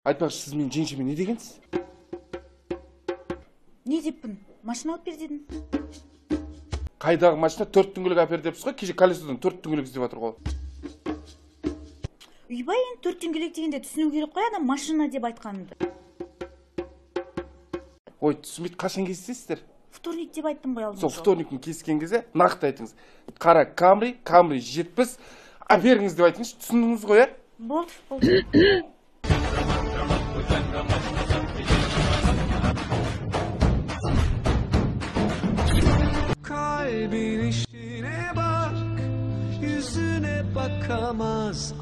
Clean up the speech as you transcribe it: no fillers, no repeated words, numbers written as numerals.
Айтпақшы, сіз менің жеңшеме не дегенсіз? Не деппін? Машина алып бер дедім. Қайдағы машина 4 түңгілік әпер депсіз ғой, кеше колесодан 4 түңгілік іздеп жатыр ғой. Үйбай, енді 4 түңгілек дегенде түсіну керек қой, адам машина деп айтқанымды. Ой, түсінбейді, қашан кездесесіздер? Вторник деп айттым ғой алдын. Сол вторниктің kesкен кезде нақты айтыңыз. Қара Камри 70 әперіңіз деп айтыңыз, түсіндіңіз ғой, ә? Болды. Kalbin işine bak, yüzüne bakamaz.